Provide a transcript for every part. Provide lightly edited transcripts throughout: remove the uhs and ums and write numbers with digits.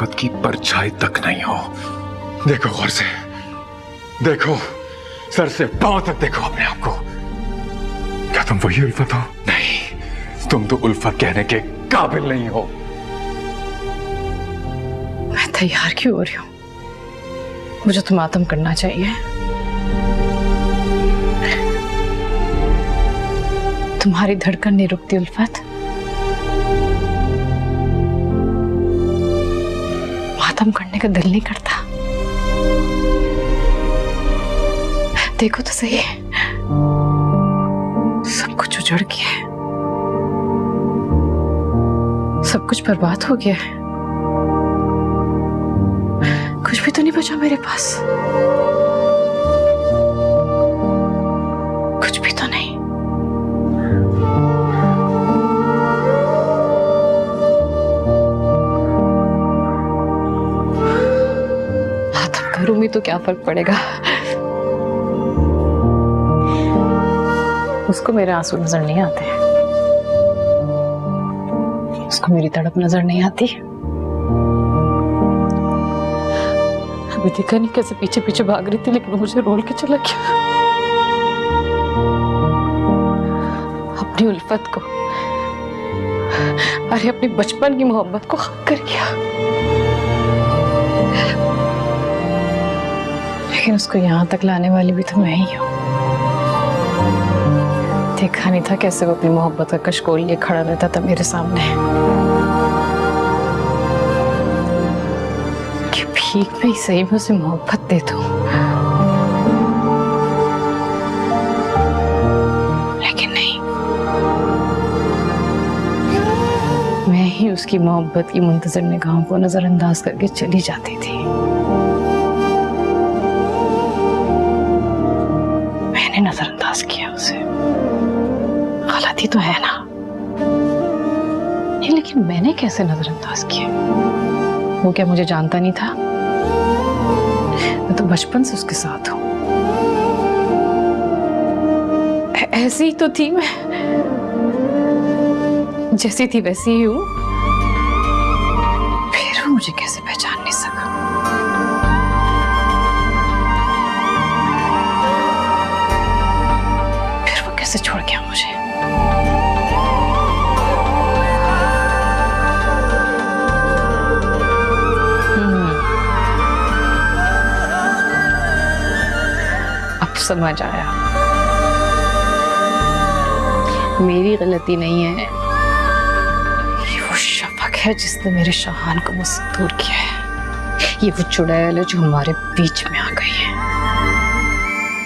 उल्फत की परछाई तक नहीं हो। देखो गौर से, देखो, सर से पांव तक देखो अपने आप को। क्या तुम वही उल्फत हो? नहीं, तुम तो उल्फत कहने के काबिल नहीं हो। मैं तैयार क्यों हो रही हूँ? मुझे तो मातम करना चाहिए। तुम्हारी धड़कन नहीं रुकती उल्फत। मातम करने का दिल नहीं करता। देखो तो सही, सब कुछ उजड़ गया है, सब कुछ बर्बाद हो गया है। कुछ भी तो नहीं बचा मेरे पास, कुछ भी तो नहीं। मातम करूं भी तो क्या फर्क पड़ेगा? उसको मेरे आंसू नजर नहीं आते, उसको मेरी तड़प नजर नहीं आती। अभी देखा नहीं कैसे पीछे पीछे भाग रही थी, लेकिन मुझे रोल के चला गया। अपनी उल्फत को, अरे अपनी बचपन की मोहब्बत को खाक कर गया। लेकिन उसको यहां तक लाने वाली भी तो मैं ही हूं। देखा नहीं था कैसे वो अपनी मोहब्बत का कशकोल लिए खड़ा रहता था मेरे सामने, कि भीख में ही सही में उसे मोहब्बत दे दूं। लेकिन नहीं, मैं ही उसकी मोहब्बत की मुंतजर निगाहों को नजरअंदाज करके चली जाती थी। मैंने नजरअंदाज किया उसे। गलती तो है ना? नहीं, लेकिन मैंने कैसे नजरअंदाज किया? वो क्या मुझे जानता नहीं था? मैं तो बचपन से उसके साथ हूं। ऐसी ही तो थी मैं, जैसी थी वैसी ही हूं। फिर वो मुझे कैसे पहचान नहीं सका? फिर वो कैसे छोड़ गया मुझे? समझ आया, मेरी गलती नहीं है। ये वो शफक है जिसने मेरे शाहान को मुझसे दूर किया है। ये वो चुड़ैल है जो हमारे बीच में आ गई है।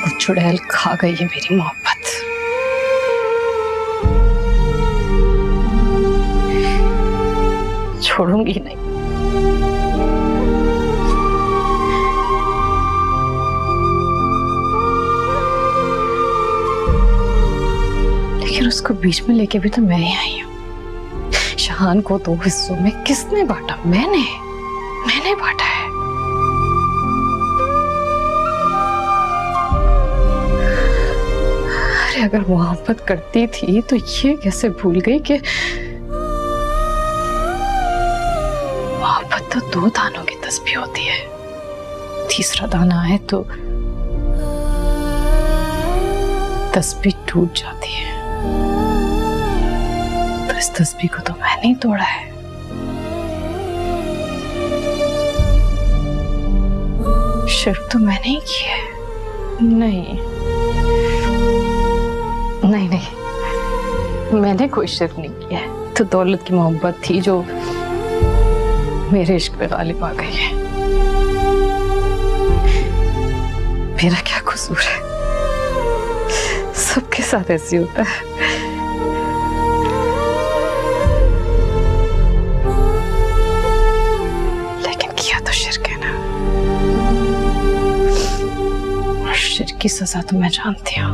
वो चुड़ैल खा गई है मेरी मोहब्बत। छोड़ूंगी नहीं। लेकिन उसको बीच में लेके भी तो मैं ही आई हूं। शाहान को 2 हिस्सों में किसने बांटा? मैंने बांटा है। अरे अगर मोहब्बत करती थी तो ये कैसे भूल गई कि मोहब्बत तो 2 दानों की तस्बीह होती है। तीसरा दाना है तो तस्बीह टूट जाती है। तो इस तस्बीह को तो मैंने ही तोड़ा है। शिर्क तो मैंने ही किया है। नहीं, मैंने कोई शिर्क नहीं किया है। तो दौलत की मोहब्बत थी जो मेरे इश्क पे गालिब आ गई है। मेरा क्या कसूर है? सबके साथ ऐसे होता है। लेकिन किया तो शिर्क है ना, और शिर्क की सजा तो मैं जानती हूँ।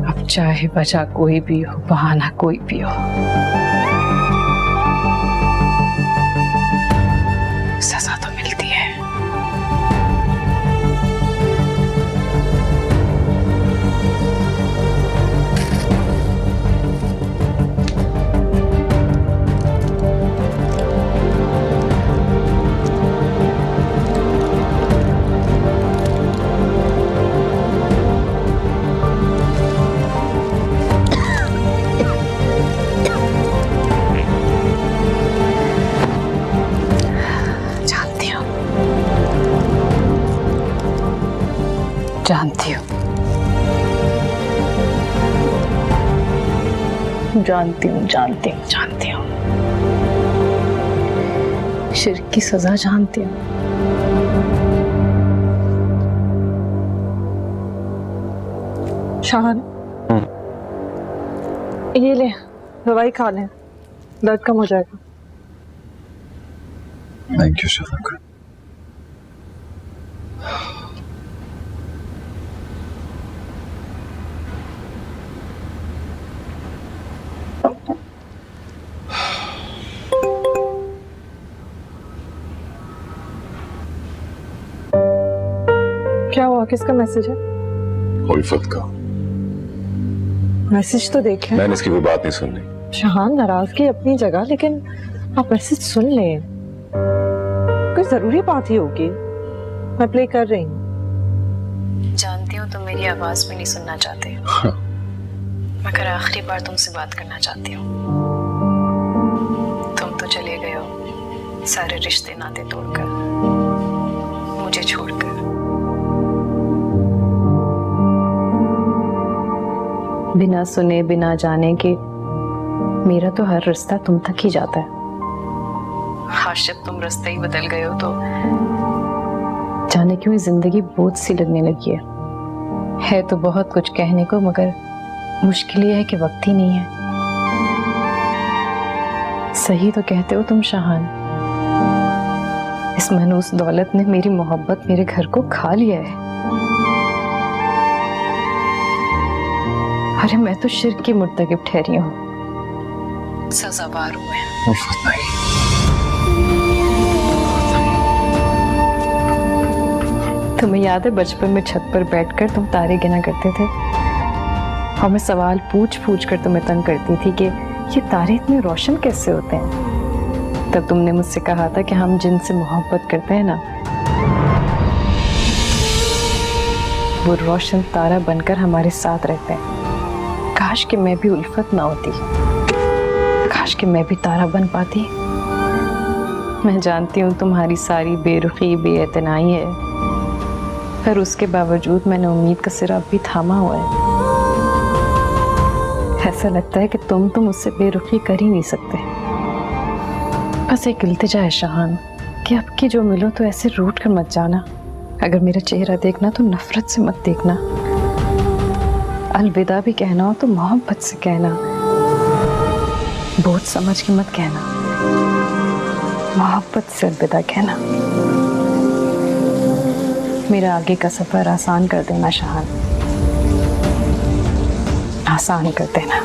अब चाहे वजह कोई भी हो, बहाना कोई भी हो, सजा तो मिलती है। जानती हूँ, जानती हूँ, जानती हूँ, जानती हूँ। शिर्क की सजा जानती हूँ। शाहान, ये ले, दवाई खा लें, दर्द कम हो जाएगा। Thank you Shafaq. क्या हुआ? किसका मैसेज है? उल्फत का। मैसेज तो देख लें। मैंने इसकी कोई बात नहीं सुननी। शाहान, नाराजगी अपनी जगह, लेकिन आप मैसेज सुन लें। कोई जरूरी बात ही होगी। मैं प्ले कर रही हूँ। जानती हूँ तुम मेरी आवाज भी नहीं सुनना चाहते, मगर आखिरी बार तुमसे बात करना चाहती हूँ। तुम तो चले गए हो सारे रिश्ते नाते तोड़कर, मुझे छोड़कर। बिना सुने बिना जाने के मेरा तो हर रास्ता तुम तक ही जाता है। आज जब तुम रास्ता ही बदल गए हो तो जाने क्यों जिंदगी बोझ सी लगने लगी है तो बहुत कुछ कहने को, मगर मुश्किल ये है कि वक्त ही नहीं है। सही तो कहते हो तुम शाहान, इस मनहूस दौलत ने मेरी मोहब्बत, मेरे घर को खा लिया है। अरे मैं तो शिर्क की मुर्तकिब ठहरी हूँ, सजावार हूँ मैं। उल्फत नहीं। तुम्हें याद है बचपन में छत पर बैठकर तुम तारे गिना करते थे और मैं सवाल पूछ पूछ कर तुम्हें तंग करती थी कि ये तारे इतने रोशन कैसे होते हैं। तब तुमने मुझसे कहा था कि हम जिनसे मोहब्बत करते हैं ना, वो रोशन तारा बनकर हमारे साथ रहते हैं। काश कि मैं भी उल्फत ना होती, काश कि मैं भी तारा बन पाती। मैं जानती हूँ तुम्हारी सारी बेरुखी बेइतनाई है, पर उसके बावजूद मैंने उम्मीद का सिरा अब भी थामा हुआ है। ऐसा लगता है कि तुम तो मुझसे बेरुखी कर ही नहीं सकते। बस एक इल्तिजा है शाहान कि अब की जो मिलो तो ऐसे रूठ कर मत जाना। अगर मेरा चेहरा देखना तो नफरत से मत देखना। अलविदा भी कहना हो तो मोहब्बत से कहना, बोझ समझ के मत कहना, मोहब्बत से अलविदा कहना। मेरा आगे का सफर आसान कर देना शाहान, आसान कर देना।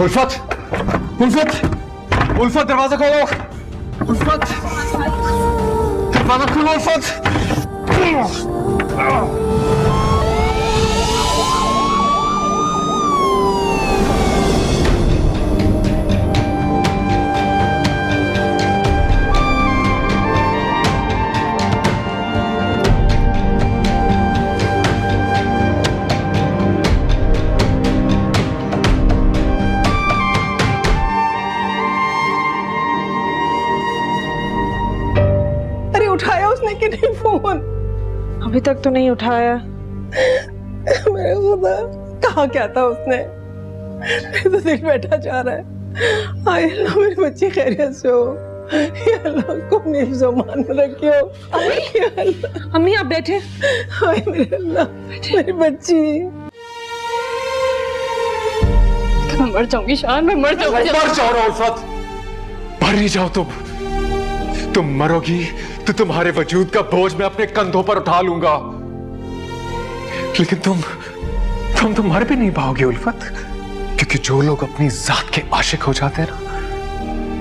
उल्फत, उल्फत, उल्फत दरवाजा खोलो। उल्फत, दरवाजा खोलो उल्फत। उठाया उसने कि नहीं फोन? अभी तक तो नहीं उठाया। मेरे खुदा, कहा क्या था उसने? मेरे तो दिल बैठा जा रहा है। आए अल्लाह मेरी बच्ची खैरियत से हो। या अल्लाह उसको अपनी हिफ्ज़-ओ-मान में रखियो। या अल्लाह। अम्मी आप बैठे। हाय मेरे अल्लाह, मेरी बच्ची। मैं मर जाऊंगी शान, मैं मर जाऊंगी। मर जाओ ना उल्फत, मर नहीं जाओ तुम मरोगी तो तुम्हारे वजूद का बोझ मैं अपने कंधों पर उठा लूंगा। लेकिन तुम तो मर भी नहीं पाओगे उल्फत, क्योंकि जो लोग अपनी जात के आशिक हो जाते हैं ना,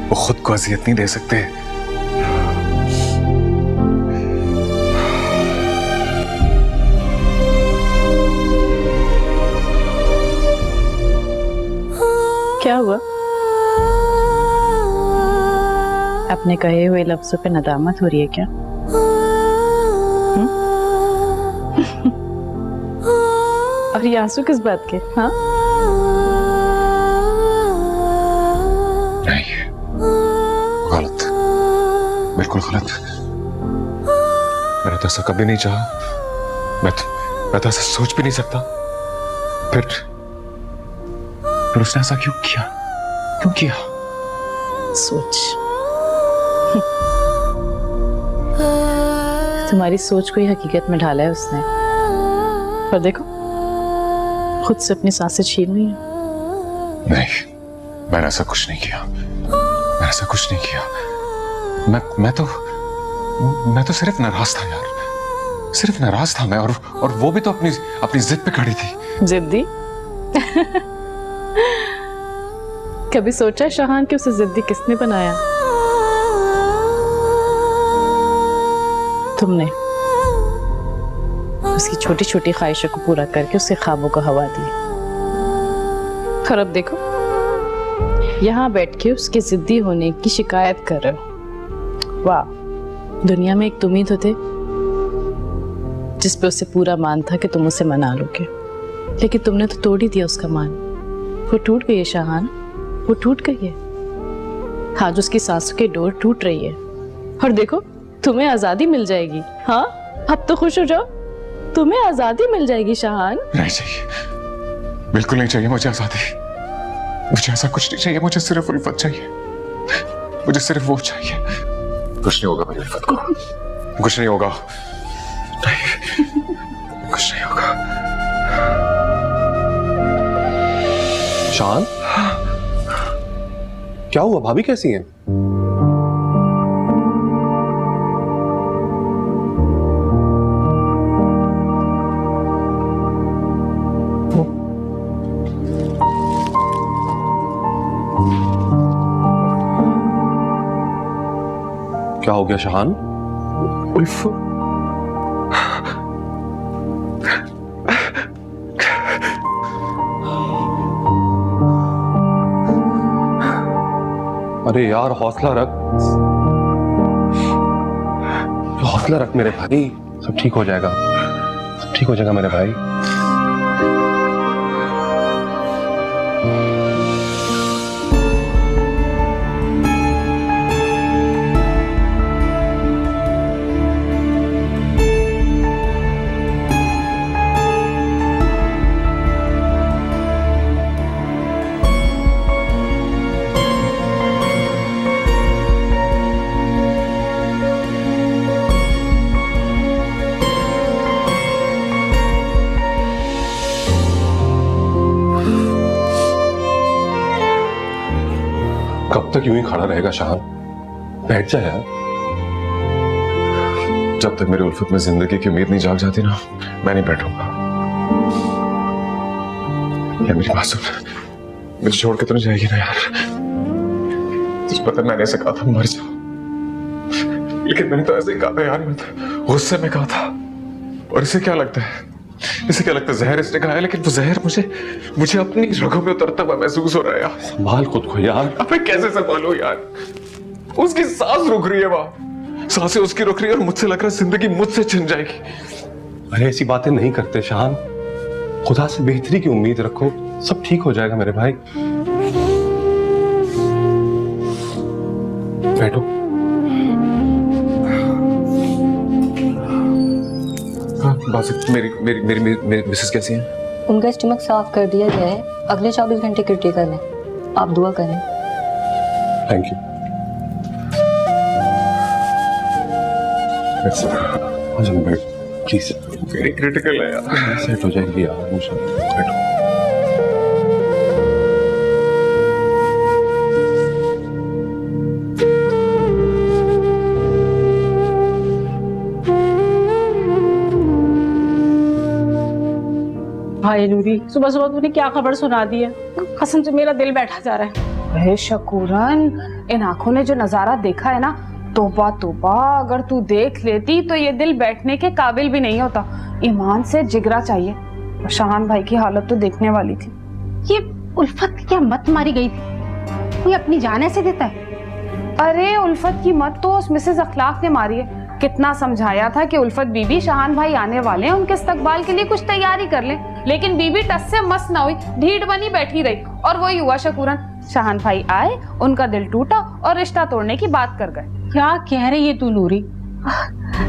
वो खुद को अजियत नहीं दे सकते। क्या हुआ? अपने कहे हुए लफ्जों पे नदामत हो रही है क्या? और ये आंसू किस बात के? हाँ, नहीं, गलत, बिल्कुल गलत। मैंने तो ऐसा कभी नहीं चाहा। मैं तो ऐसा सोच भी नहीं सकता। फिर उसने ऐसा क्यों किया? क्यों किया? सोच। तुम्हारी सोच को ही हकीकत में ढाला है उसने। पर देखो, खुद से अपनी सांसें छीन ली है। नहीं, मैंने ऐसा कुछ नहीं किया। मैंने ऐसा कुछ नहीं किया। मैं तो सिर्फ नाराज था यार। सिर्फ नाराज था मैं, और वो भी तो अपनी जिद पे खड़ी थी। जिद्दी? कभी सोचा शाहान कि उसे जिद्दी किसने बनाया? तुमने। उसकी छोटी छोटी ख्वाहिशों को पूरा करके उसके ख्वाबों को हवा दी। और अब देखो, यहाँ बैठ के उसके जिद्दी होने की शिकायत कर रहे हो। वाह, दुनिया में एक तुम ही तो थे जिस पे उसे पूरा मान था कि तुम उसे मना लोगे, लेकिन तुमने तो तोड़ ही दिया उसका मान। वो टूट गई है शाहान, वो टूट गई है। आज उसकी सांसों की डोर टूट रही है, और देखो तुम्हें आजादी मिल जाएगी। हाँ, अब तो खुश हो जाओ, तुम्हें आजादी मिल जाएगी शाहान। नहीं चाहिए, बिल्कुल नहीं चाहिए मुझे आजादी। मुझे ऐसा कुछ नहीं चाहिए। मुझे सिर्फ उल्फत चाहिए। मुझे सिर्फ वो चाहिए। कुछ नहीं होगा मेरी उल्फत को, कुछ नहीं होगा। नहीं, कुछ नहीं होगा। शान, क्या हुआ? भाभी कैसी हैं? क्या हो गया शाहान? उल्फत, अरे यार, हौसला रख, हौसला रख मेरे भाई। सब ठीक हो जाएगा, सब ठीक हो जाएगा मेरे भाई। कब तक यूं ही खड़ा रहेगा शाहान? बैठ जा यार। जब तक मेरी उल्फत में जिंदगी की उम्मीद नहीं जाग जाती ना, मैं नहीं बैठूंगा। यार मेरी बात सुन, मुझे छोड़ के तो नहीं जाएगी ना यार? तुझे पता है मैंने ऐसे कहा था मर जाओ, लेकिन मैंने तो ऐसे ही कहा था यार। मैं तो गुस्से में कहा था। और इसे क्या लगता है? इसे क्या लगता है जहर इसने खाया? लेकिन वो जहर मुझे अपनी रगों में उतरता हुआ महसूस हो रहा है यार। संभाल खुद को यार। अबे कैसे संभालूं यार? उसकी सांस रुक रही है, वहां सांसें उसकी रुक रही है, और मुझसे लग रहा है जिंदगी मुझसे छिन जाएगी। अरे ऐसी बातें नहीं करते शाहान। खुदा से बेहतरी की उम्मीद रखो, सब ठीक हो जाएगा मेरे भाई। बैठो। हाँ, बात मेरी मिसेस कैसी हैं? उनका स्टमक साफ कर दिया गया है, अगले 24 घंटे क्रिटिकल है। आप दुआ करें। Thank you. Please, very critical है यार। सेट हो जाएगी यार, बैठो। हाय नूरी, सुबह सुबह तूने क्या खबर सुना दी है? कसम से मेरा दिल बैठा जा रहा है। अरे शकूरन, इन आंखों ने जो नजारा देखा है ना, तौबा तौबा, अगर तू देख लेती तो ये दिल बैठने के काबिल भी नहीं होता। ईमान से जिगरा चाहिए। और शाहान भाई की हालत तो देखने वाली थी। ये उल्फत की क्या मत मारी गई थी? कोई अपनी जान ऐसे देता है? अरे उल्फत की मत तो उस मिसेस अखलाक ने मारी है। कितना समझाया था कि उल्फत बीबी, शाहान भाई आने वाले हैं, उनके इस्तकबाल के लिए कुछ तैयारी कर लें, लेकिन बीबी टस से मस ना हुई, ढीठ बनी बैठी रही। और वही हुआ शकूरन, शाहान भाई आए, उनका दिल टूटा और रिश्ता तोड़ने की बात कर गए। क्या कह रही है तू नूरी?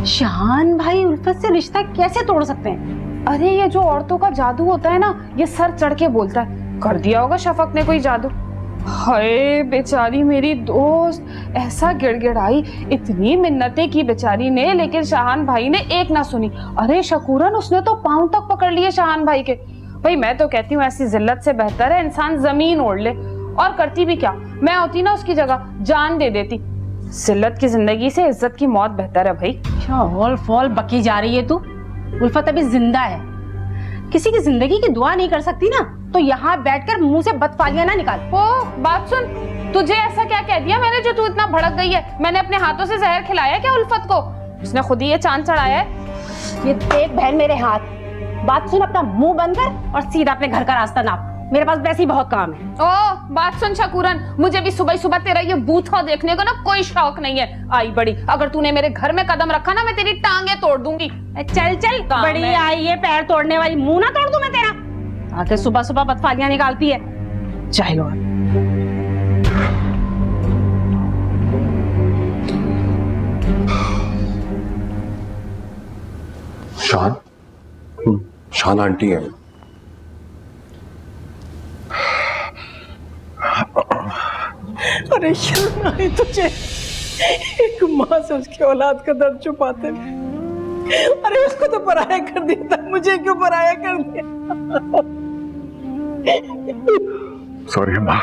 शाहान भाई उल्फत से रिश्ता कैसे तोड़ सकते हैं? अरे ये जो औरतों का जादू होता है ना, ये सर चढ़ के बोलता है। कर दिया होगा शफक ने कोई जादू। हाय बेचारी मेरी दोस्त, ऐसा गिड़गिड़ाई, इतनी मिन्नतें की बेचारी ने, लेकिन शाहान भाई ने एक ना सुनी। अरे शकूरन, उसने तो पांव तक पकड़ लिए शाहान भाई के। भाई मैं तो कहती हूँ ऐसी जिल्लत से बेहतर है इंसान जमीन ओढ़ ले। और करती भी क्या, मैं होती ना उसकी जगह जान दे देती। जिल्लत की जिंदगी से इज्जत की मौत बेहतर है भाई। क्या हॉल फॉल बकी जा रही है तू? उल्फत अभी जिंदा है। किसी की जिंदगी की दुआ नहीं कर सकती ना, तो यहाँ बैठकर मुंह से बदफालियां ना निकाल। ओ बात सुन, तुझे ऐसा क्या कह दिया मैंने जो तू इतना भड़क गई है? मैंने अपने हाथों से जहर खिलाया क्या उल्फत को? उसने खुद ही ये चांद चढ़ाया है। ये देख बहन मेरे हाथ, बात सुन, अपना मुंह बंद कर और सीधा अपने घर का रास्ता नाप। मेरे पास वैसे ही बहुत काम है। ओ बात सुन शकूरन, मुझे भी सुबह सुबह तेरा ये बूथा देखने को ना कोई शौक नहीं है। आई बड़ी, अगर तूने मेरे घर में कदम रखा ना, मैं तेरी टांगे तोड़ दूंगी। चल चल, बड़ी आई है पैर तोड़ने वाली, मुंह ना तोड़ दूं मैं तेरा? आके सुबह सुबह बदफालियां निकालती है। चलो शान, शान आंटी है। अरे शर्म आई तुझे? एक माँ से उसकी औलाद का दर्द छुपाते। अरे उसको तो पराया कर दिया था, मुझे क्यों पराया कर दिया? सॉरी अम्मा,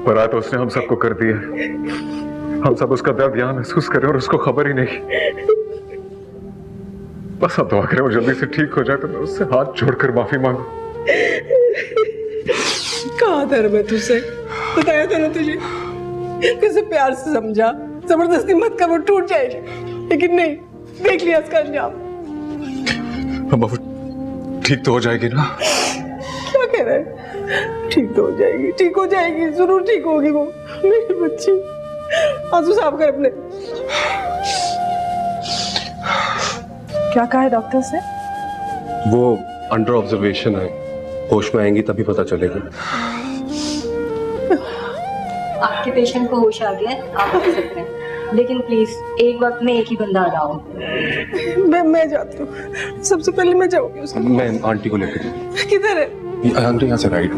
पराया तो उसने हम सबको कर दिया। हम सब उसका दर्द यहाँ महसूस करें और उसको खबर ही नहीं। बस अब दुआ करें वो जल्दी से ठीक हो जाए तो मैं उससे हाथ जोड़कर माफी मांगू। कहा था मैं तुझसे बताया था ना तुझे, कैसे प्यार से समझा, जबरदस्ती मत कर, वो टूट जाएगी। लेकिन नहीं, देख लिया इसका अंजाम। अम्मा वो ठीक तो हो जाएगी ना? क्या कह रहे हैं? ठीक तो हो जाएगी, ठीक हो जाएगी, जरूर ठीक होगी वो मेरी बच्ची। आंसू साफ कर अपने। क्या कहा है डॉक्टर से? वो अंडर ऑब्जर्वेशन है, होश में आएंगी तभी पता चलेगा। आपके पेशेंट को होश आ गया है, आप कर सकते हैं, लेकिन प्लीज एक वक्त में एक ही बंदा आ रहा हो। मैं जाती हूँ, सबसे पहले मैं जाऊंगी उसके। मैं आंटी को लेकर। किधर है? आंटी यहाँ से राइट।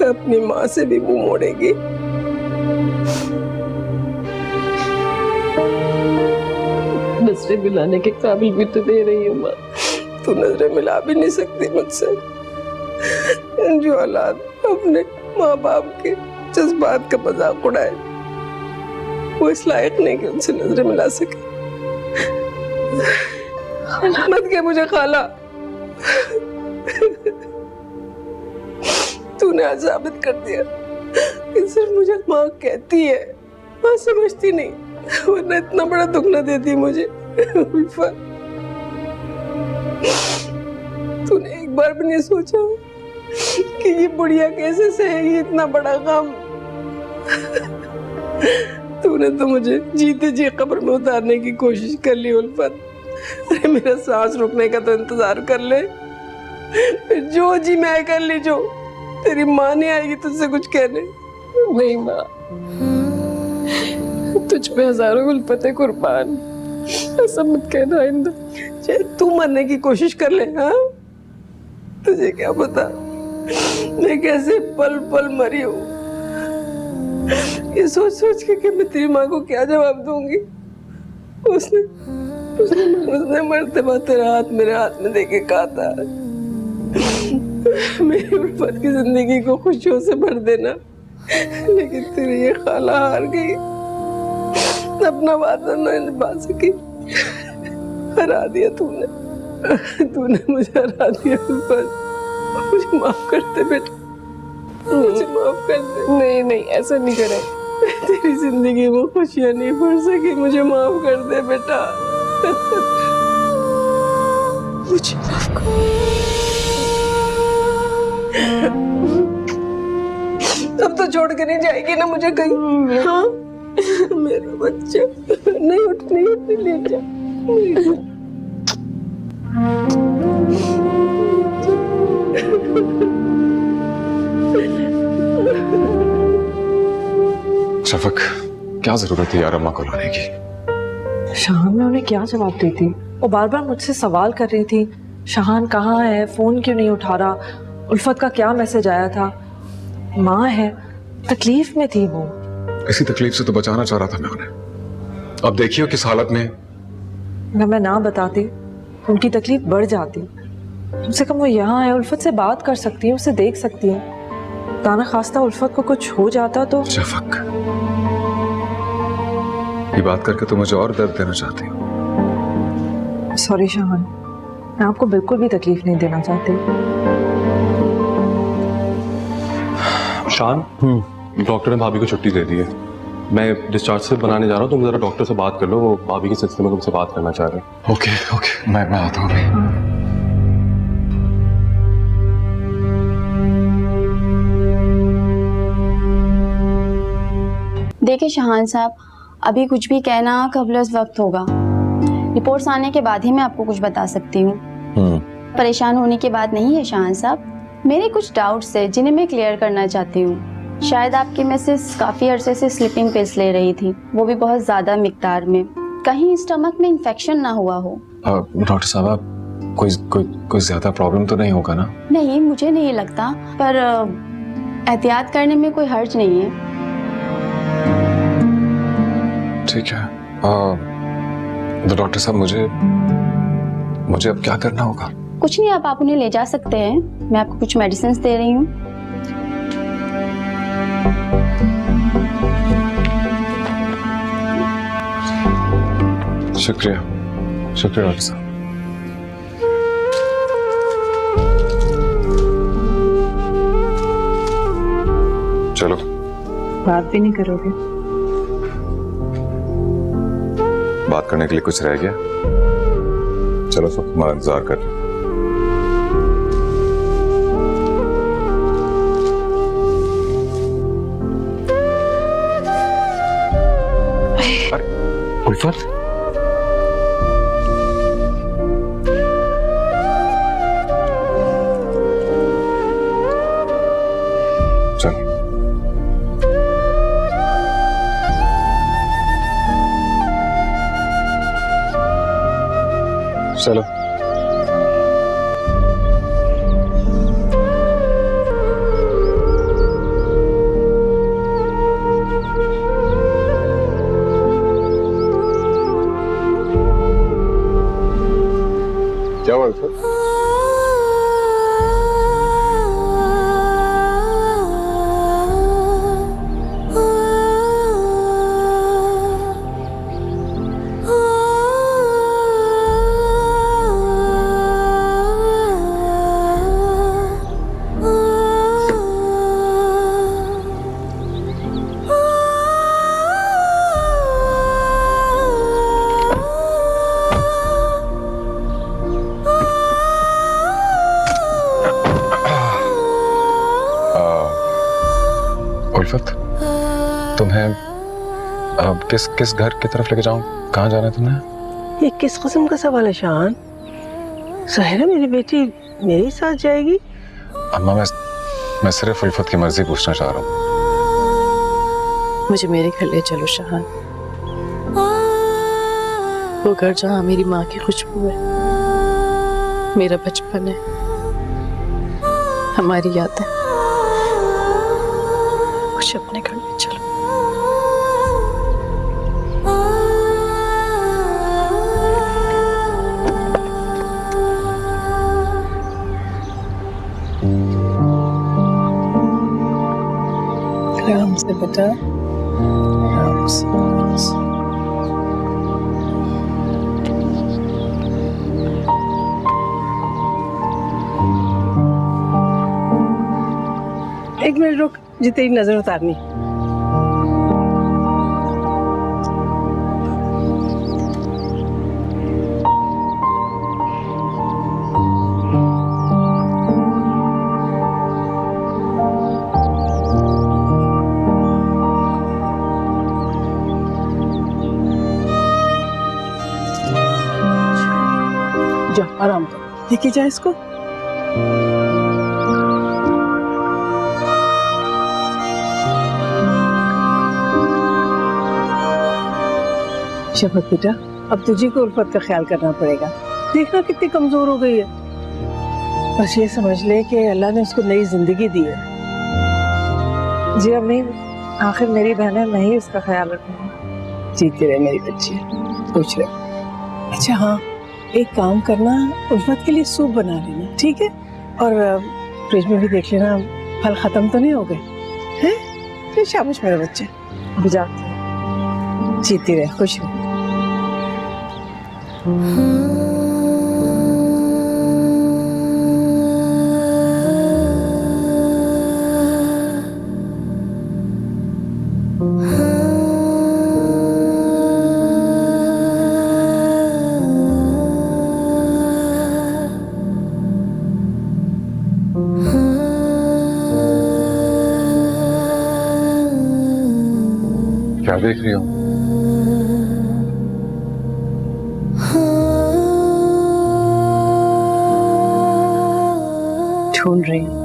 अपनी माँ से भी मुंह मोड़ेगी। नजरें मिलाने के काबिल भी तो दे रही हूँ माँ। तू नजरें मिला भी नहीं सकती मुझसे। जो औलाद अपने माँ बाप के जज्बात का मजाक उड़ाए, वो इस लायक नहीं कि उनसे नजरें मिला सके। मत कह मुझे खाला, तूने आज साबित कर दिया कि सिर्फ मुझे माँ कहती है, माँ समझती नहीं, वरना इतना बड़ा दुख न देती मुझे। उल्फा, तूने एक बार भी नहीं सोचा कि ये बुढ़िया कैसे सहेगी इतना बड़ा गम? तूने तो मुझे जीते जी कब्र में उतारने की कोशिश कर ली उल्फत। अरे मेरा सांस रुकने का तो इंतजार कर ले, जो जी मैं कर ली। जो तेरी माँ नहीं आएगी तुझसे कुछ कहने। नहीं माँ, तुझ पे हजारों उल्फतें कुर्बान, ऐसा मत कहना आइंदा। चाहे तू मरने की कोशिश कर ले, हाँ, तुझे क्या पता मैं कैसे पल पल मरी हूँ। ये सोच सोच के कि मैं तेरी माँ को क्या जवाब दूंगी। उसने उसने उसने मरते वक्त तेरा हाथ मेरे हाथ में देके कहा था, मेरी उल्फत की जिंदगी को खुशियों से भर देना। लेकिन तेरी ये खाला हार गई, अपना वादा न निभा सकी, हरा दिया तूने मुझे हरा दिया। उल्फत मुझे माफ कर दे बेटा, मुझे माफ कर दे। नहीं नहीं ऐसा नहीं करे, तेरी जिंदगी में खुशियां नहीं भर सकी, मुझे माफ कर दे बेटा। मुझे माफ कर। अब तो छोड़ के नहीं जाएगी ना मुझे कहीं? हाँ मेरा बच्चा, नहीं उठ ले जा। शफक, क्या जरूरत है यार अम्मा को लाने की? शाहान ने उन्हें क्या जवाब दी थी? वो बार बार मुझसे सवाल कर रही थी, शाहान कहाँ है, फोन क्यों नहीं उठा रहा, उल्फत का क्या मैसेज आया था। माँ है, तकलीफ में थी वो। इसी तकलीफ से तो बचाना चाह रहा था मैं उन्हें। अब देखिए किस हालत में। अगर मैं ना बताती उनकी तकलीफ बढ़ जाती। कम से कम वो यहाँ है, उल्फत से बात कर सकती है, उसे देख सकती है। दाना खास्ता उल्फत को कुछ हो जाता तो। शफक, ये बात करके तो मुझे और दर्द देना चाहती हूँ। सॉरी शाहान, मैं आपको बिल्कुल भी तकलीफ नहीं देना चाहती। शान, डॉक्टर ने भाभी को छुट्टी दे दी है। मैं डिस्चार्ज से बनाने जा रहा हूँ, तुम जरा डॉक्टर से बात कर लो, वो भाभी के सिलसिले में तुमसे बात करना चाह रहे हैं। ओके ओके, मैं आता हूँ अभी। देखिए शाहान साहब, अभी कुछ भी कहना कबलस वक्त होगा। रिपोर्ट्स आने के बाद ही मैं आपको कुछ बता सकती हूँ। परेशान होने की बात नहीं है शाहान साहब, मेरे कुछ डाउट्स है जिन्हें मैं क्लियर करना चाहती हूँ। शायद आपकी मिसेस काफ़ी अरसे से स्लीपिंग पिल्स ले रही थी, वो भी बहुत ज़्यादा मिकदार में। कहीं स्टमक में इन्फेक्शन ना हुआ हो? डॉक्टर साहब, आप कोई ज़्यादा प्रॉब्लम तो नहीं होगा ना? नहीं, मुझे नहीं लगता, पर एहतियात करने में कोई हर्ज नहीं है। ठीक है। तो डॉक्टर साहब, मुझे अब क्या करना होगा? कुछ नहीं, आप उन्हें ले जा सकते हैं। मैं आपको कुछ मेडिसिन दे रही हूँ। शुक्रिया डॉक्टर साहब। चलो। बात भी नहीं करोगे? बात करने के लिए कुछ रह गया? चलो सब हमारा इंतजार कर। अरे उल्फत, चलो। चलो। क्या हुआ सर? उल्फत, तुम्हें किस घर की तरफ लेके जाऊं? कहाँ जाना है तुम्हें? ये किस किस्म का सवाल है शाहान? साहिरा मेरी बेटी मेरे साथ जाएगी? अम्मा, मैं सिर्फ उल्फत की मर्जी पूछना चाह रहा हूँ। मुझे मेरे घर ले चलो शाहान, वो घर जहाँ मेरी माँ की खुशबू है, मेरा बचपन है। हमारी यादें। कुछ अपने घर में चलो। आराम से बेटा, आराम से, आराम से। एक मिनट रुक, जी तेरी नजर उतारनी। जा आराम कर, लेके जा इसको। शफक बेटा, अब तुझे को उल्फत का ख्याल करना पड़ेगा। देखना कितनी कमजोर हो गई है। बस ये समझ ले कि अल्लाह ने उसको नई जिंदगी दी है। जी अम्मी, आखिर मेरी बहन है, मैं ही उसका ख्याल रखूंगी। जीती रहे मेरी बच्ची, पूछ रहे। अच्छा हाँ, एक काम करना, उल्फत के लिए सूप बना लेना, ठीक है? और फ्रिज में भी देख लेना फल खत्म तो नहीं हो गए हैं? फिर शाबाश मेरे बच्चे, अभी जाते हैं। जीती रहे, खुश रहे। क्या देख रही हो? ढूंढ रही हूँ।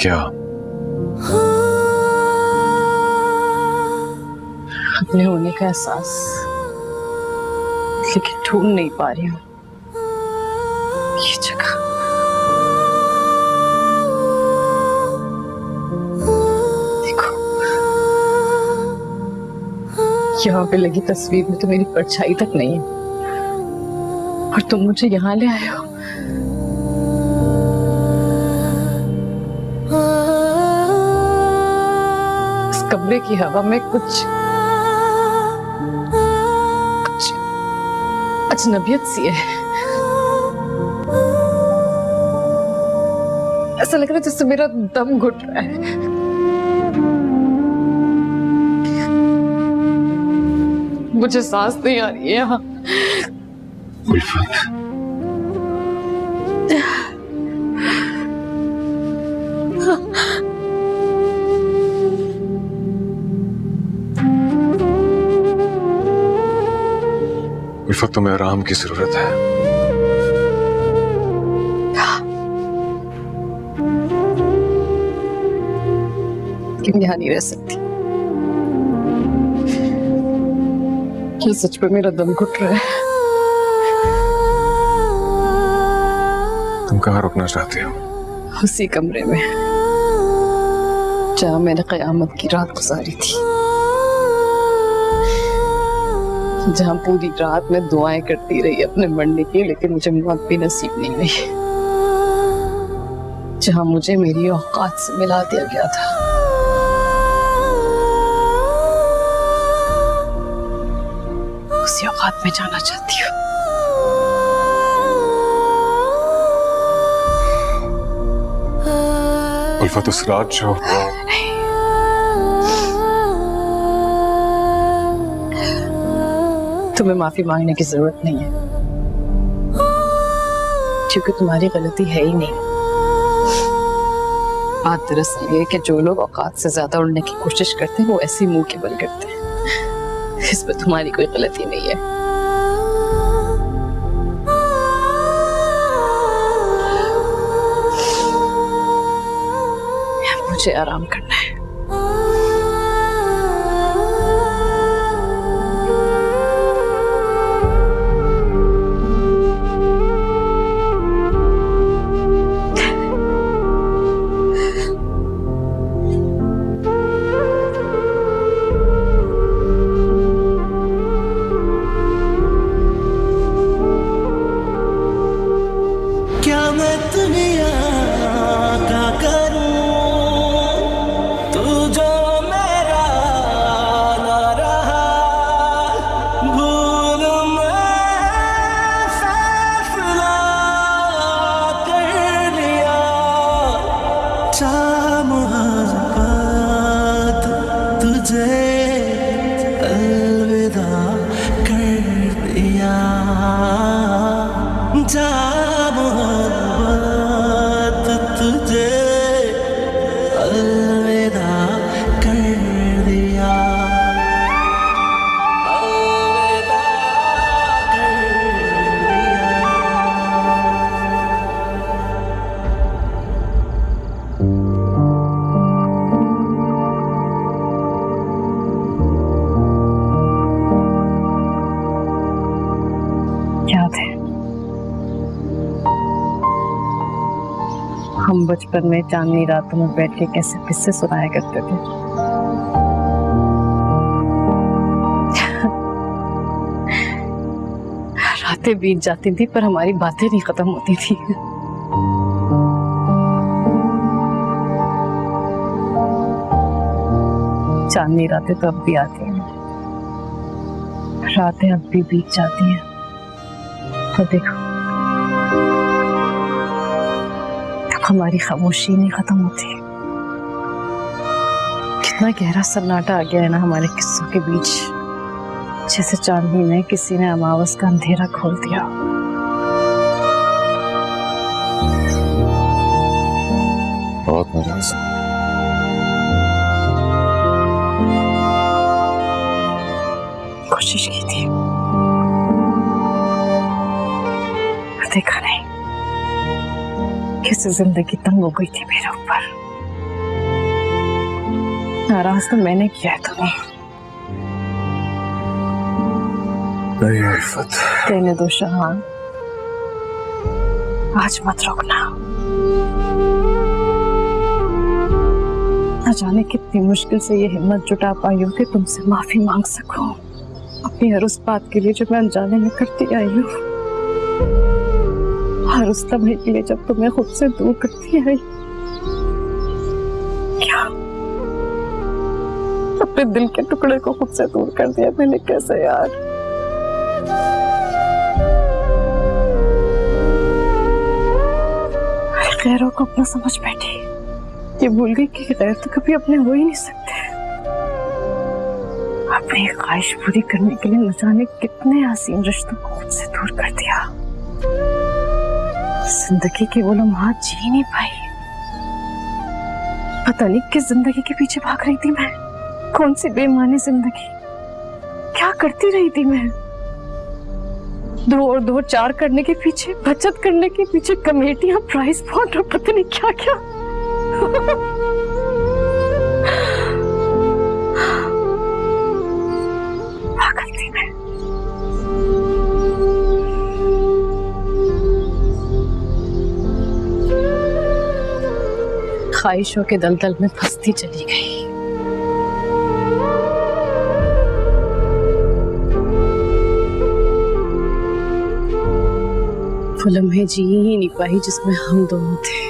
क्या? अपने होने का एहसास, लेकिन ढूंढ नहीं पा रही हूँ ये जगह। देखो, यहाँ पे लगी तस्वीर में तो मेरी परछाई तक नहीं है, और तुम मुझे यहाँ ले आए हो। इस कमरे की हवा में कुछ अजनबियत सी है। ऐसा लग रहा है जैसे मेरा दम घुट रहा है। मुझे सांस नहीं आ रही है यहाँ। उल्फत, उल्फत, तुम्हें आराम की जरूरत है। लेकिन यहाँ नहीं रह सकती। ये सच में मेरा दम घुट रहा है। तुम कहाँ रुकना चाहती हो? उसी कमरे में जहाँ मैंने क़यामत की रात गुजारी थी, जहाँ पूरी रात मैं दुआएं करती रही अपने मरने की, लेकिन मुझे मौत भी नसीब नहीं हुई, जहाँ मुझे मेरी औकात से मिला दिया गया था। उसी औकात में जाना चाहती हूँ। उल्फत, उस रात जो तुम्हें माफी मांगने की जरूरत नहीं है, क्योंकि तुम्हारी गलती है ही नहीं। बात दरअसल ये कि जो लोग औकात से ज्यादा उड़ने की कोशिश करते हैं वो ऐसी मुंह के बल करते हैं। इसमें तुम्हारी कोई गलती नहीं है। मुझे आराम करना है। जा मोहब्बत तुझे अलविदा कर दिया, अलविदा कर दिया। याद है हम बचपन में चांदनी रातों में बैठ के कैसे किस्से सुनाया करते थे। रातें बीत जाती थी पर हमारी बातें नहीं खत्म होती थी। चांदनी रातें तो अब भी आती हैं, रातें अब भी बीत जाती हैं। तो देखो हमारी खामोशी नहीं खत्म होती। कितना गहरा सन्नाटा आ गया है ना हमारे किस्सों के बीच, जैसे चांदनी में किसी ने अमावस का अंधेरा खोल दिया। बहुत नाराज। कोशिश की थी, देखा नहीं कैसे जिंदगी तंग हो गई थी मेरे ऊपर। नाराज तो मैंने किया है तुम्हें। नहीं उल्फत, कहने दो शहान, आज मत रोकना। न जाने कितनी मुश्किल से ये हिम्मत जुटा पाई हो कि तुमसे माफी मांग सकूं अपनी हर उस बात के लिए जो मैं अनजाने में करती आई हूँ, हर उस लम्हे के लिए जब तुम्हें खुद से दूर करती आई। क्या अपने दिल के टुकड़े को खुद से दूर कर दिया मैंने, कैसे यार। गैरों को अपना समझ बैठी, ये भूल गई कि गैर तो कभी अपने हो ही नहीं सकते। अपनी ख्वाहिश पूरी करने के लिए न जाने कितने हसीन रिश्तों को खुद से दूर कर दिया। जिंदगी के वो लम्हात जी नहीं पाई। पता नहीं किस जिंदगी के पीछे भाग रही थी मैं, कौन सी बेमानी जिंदगी, क्या करती रही थी मैं। 2 और 2 4 करने के पीछे, बचत करने के पीछे, कमेटियां, प्राइस फंड और पता नहीं क्या क्या। पागल थी मैं। ख्वाहिशों के दलदल में फंसती चली गई। वो लम्हे जी ही नहीं पाई जिसमें हम दोनों थे,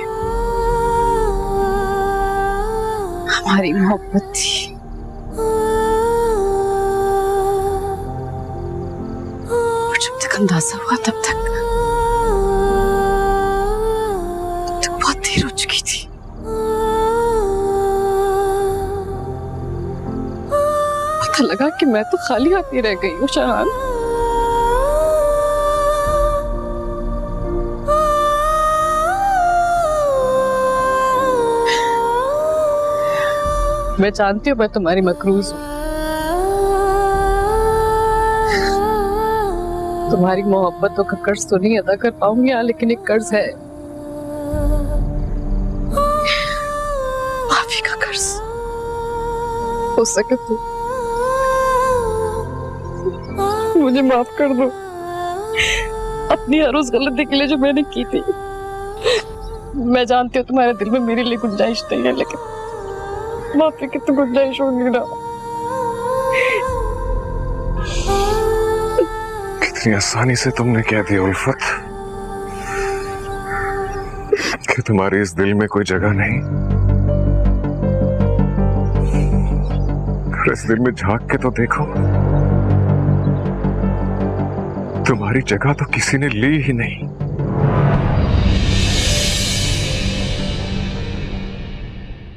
हमारी मोहब्बत थी। और जब तक अंदाजा हुआ तब तक बहुत देर हो चुकी थी। पता लगा कि मैं तो खाली हाथ ही रह गई हूँ शहान। मैं जानती हूँ मैं तुम्हारी मकरूज हूँ, तुम्हारी मोहब्बतों का कर्ज तो नहीं अदा कर पाऊंगी यहाँ, लेकिन एक कर्ज है, माफी का कर्ज। हो सके तो मुझे माफ कर दो अपनी हर उस गलती के लिए जो मैंने की थी। मैं जानती हूँ तुम्हारे दिल में मेरे लिए गुंजाइश नहीं है, लेकिन माफी की तो गुंजाइश होगी ना। कितनी आसानी से तुमने कह दिया उल्फत कि तुम्हारी इस दिल में कोई जगह नहीं। इस दिल में झांक के तो देखो, तुम्हारी जगह तो किसी ने ली ही नहीं।